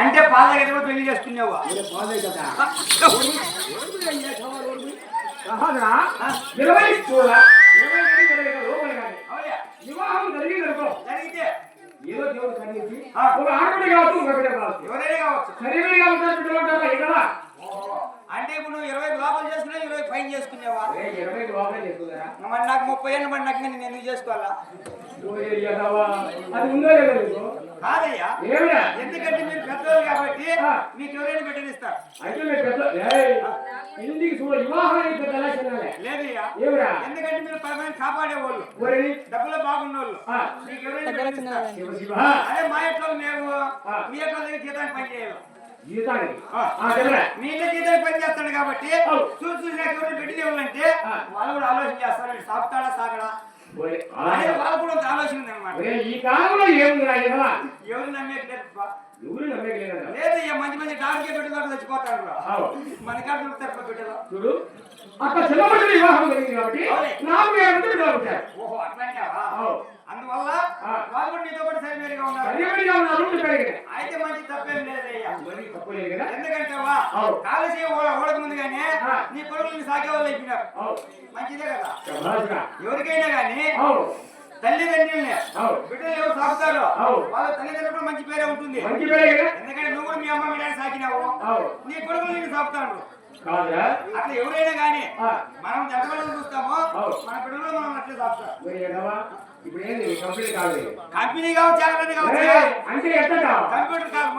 అంటే పాల దగ్గర కూడా పెళ్లి చేసుకున్నావా? పాలే కదా 20 చూడా 20 లోపల కానీ వివాహం జరిగిందనుకో జరిగితే ఏదో దేవుడు కలిగించి ఒక ఆడపిల్ల కావచ్చు ఒక బిడ్డ కావచ్చు ఎవరైనా కావచ్చు. సరిగ్గా ఉంటారు బిడ్డలు ఉంటారా కదా. అంటే ఇప్పుడు నువ్వు 20 లోపల చేసుకున్నా 20 పైన చేసుకునేవా? 20 లోపలే చేసుకున్నారా? మరి నాకు 30 ఏళ్ళు మరి నాకు నేను ఎందుకు చేసుకోవాలా? అది ఉందో లేదో నీకు? కాదయ్యా, ఏమిరా? ఎందుకంటే మీరు పెద్దవాళ్ళు కాబట్టి మీకు ఎవరైనా పెట్టనిస్తారు. అయితే మీరు పెద్ద ఇంటికి చూడ వివాహం పెద్ద ఎలా లేదయ్యా, ఏమిరా? ఎందుకంటే మీరు పరమైన కాపాడేవాళ్ళు, డబ్బులో బాగున్నోళ్ళు, మీకు ఎవరైనా పెట్టనిస్తారు. అదే మా ఇంట్లో మేము మీ ఇంట్లో దగ్గర జీతానికి పని చేయాలి. జీతానికి మీ ఇంట్లో జీతానికి పని చేస్తాడు కాబట్టి చూసి నాకు ఎవరైనా పెట్టి ఇవ్వాలంటే వాళ్ళు కూడా ఆలోచన చేస్తారు, సాగుతాడా సాగడా వాళ్ళు కూడా ఆలోచన ఉంది అనమాట. ఈ కాలంలో ఏముందిరా ఎవరు నమ్మేట్లేదు ఎవరు నమ్మేయలేదు. లేదయ్యా, మంచి మంచి డాక్టర్ పెట్టుకుంటే చచ్చిపోతాడు. మన కాడ దొరుకుతారు బిడ్డలు. చూడు అక్కడ చిన్నప్పటి వివాహం జరిగింది కాబట్టి నాకు ఓహో అట్లాంటివా? అందువల్ల వాళ్ళు కూడా నీతో కూడా సరిమేరుగా ఉన్నారు. అయితే మంచి తప్పేం లేదయ్యా. ఎందుకంటే కాలేజీ ఓడక ముందుగానే నీ కొడుకుని సాగే వాళ్ళు అయిపోయినారు. మంచిదే కదా. ఎవరికైనా గానీ తల్లిదండ్రుల్ని బిడ్డలు ఎవరు సాగుతారో వాళ్ళ తల్లిదండ్రులు మంచి పేరే ఉంటుంది. ఎందుకంటే నువ్వు కూడా మీ అమ్మ మీ డాడీ సాగినావు, నీ కొడుకులు నీకు సాగుతాడు. అట్లా ఎవరైనా గానీ మనం ఎంతమంది చూస్తామో మన బిడ్డలు మనం అట్లే సాగుతాం. ఇప్పుడు ఏంది కంపెనీ కాదు, కంపెనీ కావచ్చు, అంటే కంప్యూటర్ కాదు.